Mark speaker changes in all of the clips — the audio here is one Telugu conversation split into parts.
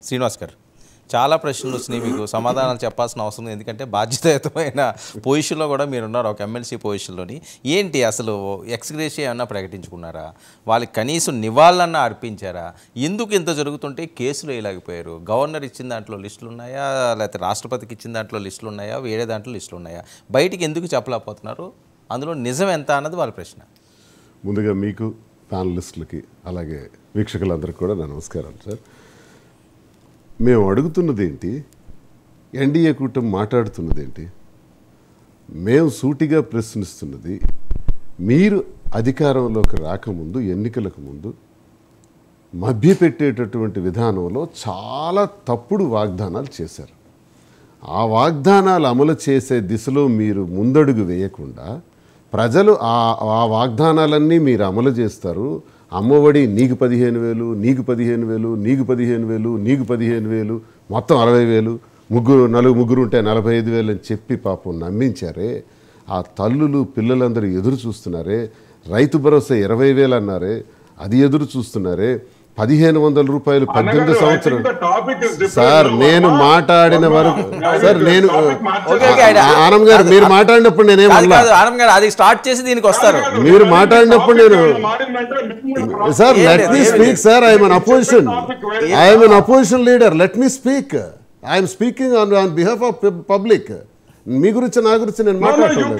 Speaker 1: శ్రీనివాస్ గారు చాలా ప్రశ్నలు వచ్చినాయి. మీకు సమాధానాలు చెప్పాల్సిన అవసరం ఉంది. ఎందుకంటే బాధ్యతాయుతమైన పొజిషన్లో కూడా మీరున్నారు, ఒక ఎమ్మెల్సీ పొజిషన్లోని. ఏంటి అసలు ఎక్స్గ్రేషియా ఏమన్నా ప్రకటించుకున్నారా? వాళ్ళకి కనీసం నివాళులన్నా అర్పించారా? ఎందుకు ఇంత జరుగుతుంటే కేసులు వేయలేకపోయారు? గవర్నర్ ఇచ్చిన దాంట్లో లిస్టులు ఉన్నాయా, లేకపోతే రాష్ట్రపతికి ఇచ్చిన దాంట్లో లిస్టులు ఉన్నాయా, వేరే దాంట్లో లిస్టులు ఉన్నాయా? బయటికి ఎందుకు చెప్పలేకపోతున్నారు? అందులో నిజం ఎంత అన్నది వాళ్ళ ప్రశ్న.
Speaker 2: ముందుగా మీకు, ప్యానలిస్టులకి, అలాగే వీక్షకులందరికీ కూడా నా నమస్కారాలు సార్. మేము అడుగుతున్నది ఏంటి, ఎన్డీఏ కూటమి మాట్లాడుతున్నది ఏంటి, మేము సూటిగా ప్రశ్నిస్తున్నది, మీరు అధికారంలోకి రాకముందు, ఎన్నికలకు ముందు మభ్యపెట్టేటటువంటి విధానంలో చాలా తప్పుడు వాగ్దానాలు చేశారు. ఆ వాగ్దానాలు అమలు చేసే దిశలో మీరు ముందడుగు వేయకుండా ప్రజలు ఆ వాగ్దానాలన్నీ మీరు అమలు చేస్తారు. అమ్మఒడి నీకు 15,000, నీకు 15,000, నీకు 15,000, నీకు 15,000, మొత్తం 60,000, ముగ్గురు ఉంటే 45,000 అని చెప్పి పాపం నమ్మించారే. ఆ తల్లులు పిల్లలందరూ ఎదురు చూస్తున్నారే. రైతు భరోసా 20,000 అన్నారే, అది ఎదురు చూస్తున్నారే. 1,500 రూపాయలు 18 సంవత్సరం. సార్ నేను మాట్లాడిన వరకు సార్ నేను ఆనంద్ గారు మీరు మాట్లాడినప్పుడు నేనేమన్నా
Speaker 1: అది స్టార్ట్ చేసి దీనికి వస్తారు.
Speaker 2: మీరు మాట్లాడినప్పుడు నేను sir let me speak sir. I'm an opposition leader. Let me speak. I'm speaking on behalf of public. మీ గురించి నా గురించి నేను మాట్లాడుతున్నాను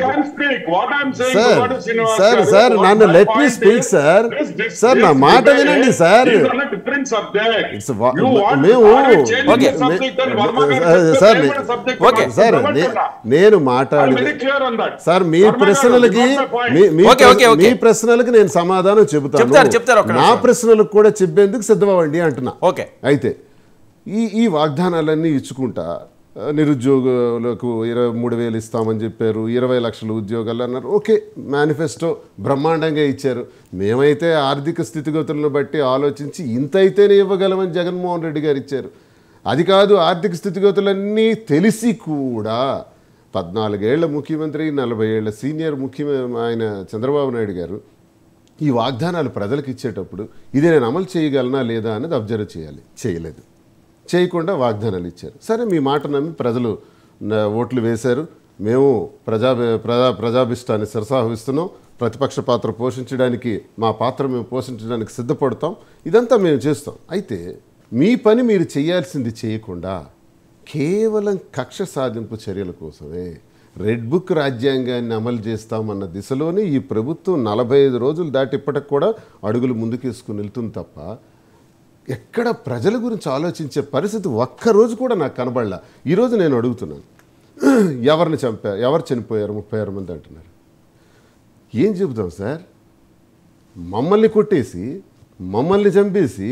Speaker 2: సార్. సార్ నన్ను let me speak sir. Sir నా మాట వినండి సార్. మేము సార్ నేను మాట్లాడి సార్ మీ ప్రశ్నలకి నేను సమాధానం చెబుతాను. నా ప్రశ్నలకు కూడా చెప్పేందుకు సిద్ధమవ్వండి అంటున్నా. అయితే ఈ వాగ్దానాలన్నీ ఇచ్చుకుంటా నిరుద్యోగులకు 23,000 ఇస్తామని చెప్పారు, 20 లక్షల ఉద్యోగాలు అన్నారు. ఓకే, మేనిఫెస్టో బ్రహ్మాండంగా ఇచ్చారు. మేమైతే ఆర్థిక స్థితిగతులను బట్టి ఆలోచించి ఇంత అయితేనే ఇవ్వగలమని జగన్మోహన్ రెడ్డి గారు ఇచ్చారు. అది కాదు, ఆర్థిక స్థితిగతులన్నీ తెలిసి కూడా 14 ఏళ్ల ముఖ్యమంత్రి, 40 ఏళ్ల సీనియర్ ఆయన చంద్రబాబు నాయుడు గారు ఈ వాగ్దానాలు ప్రజలకు ఇచ్చేటప్పుడు ఇది నేను అమలు చేయగలనా లేదా అనేది అబ్జర్వ్ చేయాలి. చేయలేదు. చేయకుండా వాగ్దానాలు ఇచ్చారు. సరే, మీ మాట నమ్మి ప్రజలు ఓట్లు వేశారు. మేము ప్రజాభిష్టాన్ని శిరసావహిస్తున్నాం. ప్రతిపక్ష పాత్ర పోషించడానికి మా పాత్ర మేము పోషించడానికి సిద్ధపడతాం. ఇదంతా మేము చేస్తాం. అయితే మీ పని మీరు చేయాల్సింది చేయకుండా కేవలం కక్ష సాధింపు చర్యల కోసమే రెడ్ బుక్ రాజ్యాంగాన్ని అమలు చేస్తామన్న దిశలోనే ఈ ప్రభుత్వం 45 రోజులు దాటి ఇప్పటికి కూడా అడుగులు ముందుకేసుకుని వెళ్తుంది తప్ప ఎక్కడ ప్రజల గురించి ఆలోచించే పరిస్థితి ఒక్కరోజు కూడా నాకు కనబడలా. ఈరోజు నేను అడుగుతున్నాను, ఎవరు చనిపోయారు? 36 మంది అంటున్నారు. ఏం చెబుతాం సార్? మమ్మల్ని కొట్టేసి, మమ్మల్ని చంపేసి